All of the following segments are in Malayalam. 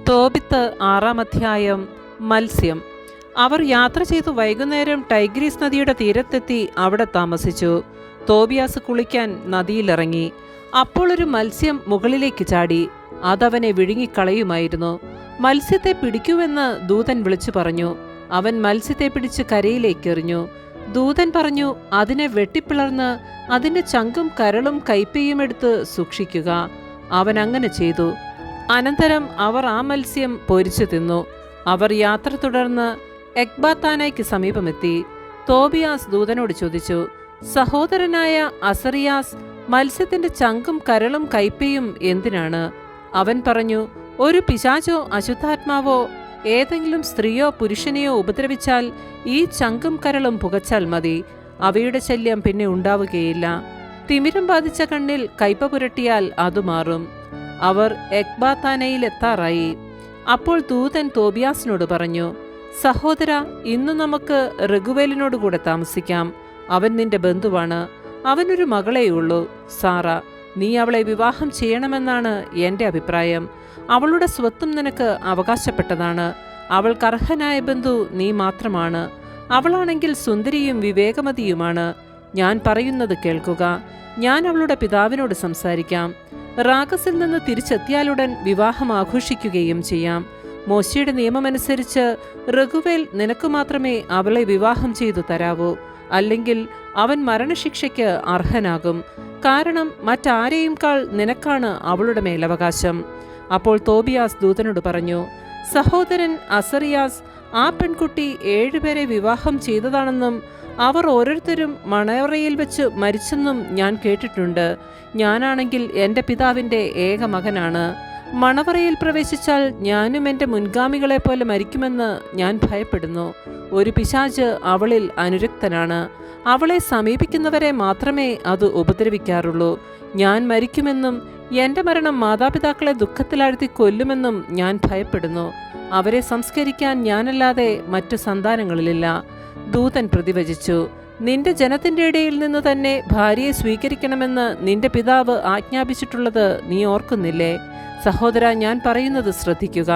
തോബിത്ത് 6-ാം അധ്യായം. മത്സ്യം. അവർ യാത്ര ചെയ്തു വൈകുന്നേരം ടൈഗ്രീസ് നദിയുടെ തീരത്തെത്തി അവിടെ താമസിച്ചു. തോബിയാസ് കുളിക്കാൻ നദിയിലിറങ്ങി. അപ്പോൾ ഒരു മത്സ്യം മുകളിലേക്ക് ചാടി. അതവനെ വിഴുങ്ങിക്കളയുമായിരുന്നു. മത്സ്യത്തെ പിടിക്കുവെന്ന് ദൂതൻ വിളിച്ചു പറഞ്ഞു. അവൻ മത്സ്യത്തെ പിടിച്ച് കരയിലേക്കെറിഞ്ഞു. ദൂതൻ പറഞ്ഞു, അതിനെ വെട്ടിപ്പിളർന്ന് അതിൻ്റെ ചങ്കും കരളും കൈപ്പയും എടുത്ത് സൂക്ഷിക്കുക. അവൻ അങ്ങനെ ചെയ്തു. അനന്തരം അവർ ആ മത്സ്യം പൊരിച്ചു തിന്നു. അവർ യാത്ര തുടർന്ന് എക്ബാത്താനയ്ക്ക് സമീപമെത്തി. തോബിയാസ് ദൂതനോട് ചോദിച്ചു, സഹോദരനായ അസറിയാസ്, മത്സ്യത്തിന്റെ ചങ്കും കരളും കൈപ്പയും എന്തിനാണ്? അവൻ പറഞ്ഞു, ഒരു പിശാചോ അശുദ്ധാത്മാവോ ഏതെങ്കിലും സ്ത്രീയോ പുരുഷനെയോ ഉപദ്രവിച്ചാൽ ഈ ചങ്കും കരളും പുകച്ചാൽ മതി. അവയുടെ ശല്യം പിന്നെ ഉണ്ടാവുകയില്ല. തിമിരം ബാധിച്ച കണ്ണിൽ കയ്പ പുരട്ടിയാൽ അത് മാറും. അവർ എക്ബാത്താനയിൽ എത്താറായി. അപ്പോൾ ദൂതൻ തോബിയാസിനോട് പറഞ്ഞു, സഹോദര, ഇന്നു നമുക്ക് റഘുവേലിനോടുകൂടെ താമസിക്കാം. അവൻ നിന്റെ ബന്ധുവാണ്. അവനൊരു മകളേയുള്ളൂ, സാറ. നീ അവളെ വിവാഹം ചെയ്യണമെന്നാണ് എൻ്റെ അഭിപ്രായം. അവളുടെ സ്വത്തും നിനക്ക് അവകാശപ്പെട്ടതാണ്. അവൾക്കർഹനായ ബന്ധു നീ മാത്രമാണ്. അവളാണെങ്കിൽ സുന്ദരിയും വിവേകമതിയുമാണ്. ഞാൻ പറയുന്നത് കേൾക്കുക. ഞാൻ അവളുടെ പിതാവിനോട് സംസാരിക്കാം. റാഗസിൽ നിന്ന് തിരിച്ചെത്തിയാലുടൻ വിവാഹം ആഘോഷിക്കുകയും ചെയ്യാം. മോശയുടെ നിയമമനുസരിച്ച് റഘുവേൽ നിനക്ക് മാത്രമേ അവളെ വിവാഹം ചെയ്തു തരാവൂ. അല്ലെങ്കിൽ അവൻ മരണശിക്ഷയ്ക്ക് അർഹനാകും. കാരണം മറ്റാരെയുംക്കാൾ നിനക്കാണ് അവളുടെ മേലവകാശം. അപ്പോൾ തോബിയാസ് ദൂതനോട് പറഞ്ഞു, സഹോദരൻ അസറിയാസ്, ആ പെൺകുട്ടി 7 പേരെ വിവാഹം ചെയ്തതാണെന്നും അവർ ഓരോരുത്തരും മണവറയിൽ വെച്ച് മരിച്ചെന്നും ഞാൻ കേട്ടിട്ടുണ്ട്. ഞാനാണെങ്കിൽ എൻ്റെ പിതാവിൻ്റെ ഏക മകനാണ്. മണവറയിൽ പ്രവേശിച്ചാൽ ഞാനും എൻ്റെ മുൻഗാമികളെ പോലെ മരിക്കുമെന്ന് ഞാൻ ഭയപ്പെടുന്നു. ഒരു പിശാച് അവളിൽ അനുരക്തനാണ്. അവളെ സമീപിക്കുന്നവരെ മാത്രമേ അത് ഉപദ്രവിക്കാറുള്ളൂ. ഞാൻ മരിക്കുമെന്നും എൻ്റെ മരണം മാതാപിതാക്കളെ ദുഃഖത്തിലാഴ്ത്തി കൊല്ലുമെന്നും ഞാൻ ഭയപ്പെടുന്നു. അവരെ സംസ്കരിക്കാൻ ഞാനല്ലാതെ മറ്റു സന്താനങ്ങളിലില്ല. ദൂതൻ പ്രതിവചിച്ചു, നിന്റെ ജനത്തിൻ്റെ ഇടയിൽ നിന്ന് തന്നെ ഭാര്യയെ സ്വീകരിക്കണമെന്ന് നിന്റെ പിതാവ് ആജ്ഞാപിച്ചിട്ടുള്ളത് നീ ഓർക്കുന്നില്ലേ? സഹോദര, ഞാൻ പറയുന്നത് ശ്രദ്ധിക്കുക.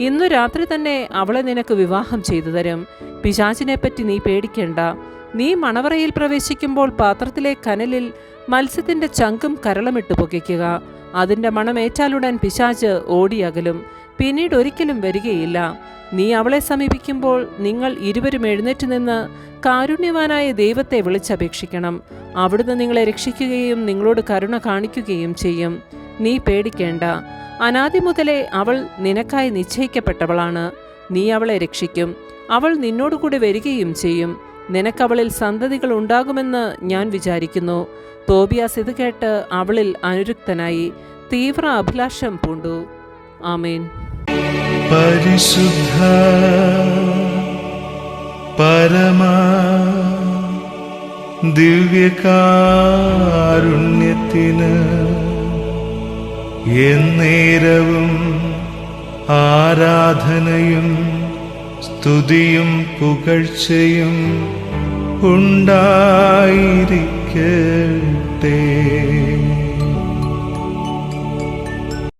ഇന്നു രാത്രി തന്നെ അവളെ നിനക്ക് വിവാഹം ചെയ്തു തരും. പിശാചിനെപ്പറ്റി നീ പേടിക്കേണ്ട. നീ മണവറയിൽ പ്രവേശിക്കുമ്പോൾ പാത്രത്തിലെ കനലിൽ മത്സ്യത്തിന്റെ ചങ്കും കരളുമിട്ട് പുകയ്ക്കുക. അതിൻ്റെ മണമേറ്റാലുടൻ പിശാച് ഓടിയകലും, പിന്നീട് ഒരിക്കലും വരികയില്ല. നീ അവളെ സമീപിക്കുമ്പോൾ നിങ്ങൾ ഇരുവരും എഴുന്നേറ്റ് നിന്ന് കാരുണ്യവാനായ ദൈവത്തെ വിളിച്ചപേക്ഷിക്കണം. അവിടുന്ന് നിങ്ങളെ രക്ഷിക്കുകയും നിങ്ങളോട് കരുണ കാണിക്കുകയും ചെയ്യും. നീ പേടിക്കേണ്ട. അനാദി മുതലേ അവൾ നിനക്കായി നിശ്ചയിക്കപ്പെട്ടവളാണ്. നീ അവളെ രക്ഷിക്കും. അവൾ നിന്നോടുകൂടി വരികയും ചെയ്യും. നിനക്കവളിൽ സന്തതികൾ ഉണ്ടാകുമെന്ന് ഞാൻ വിചാരിക്കുന്നു. തോബിയാസ് ഇത് കേട്ട് അവളിൽ അനുരക്തനായി തീവ്ര അഭിലാഷം പൂണ്ടു. ആമേൻ. പരിശുദ്ധ പരമാ ദിവ്യകാരുണ്യത്തിന് എന്നേരവും ആരാധനയും സ്തുതിയും പുകഴ്ചയും ഉണ്ടായിരിക്കട്ടെ.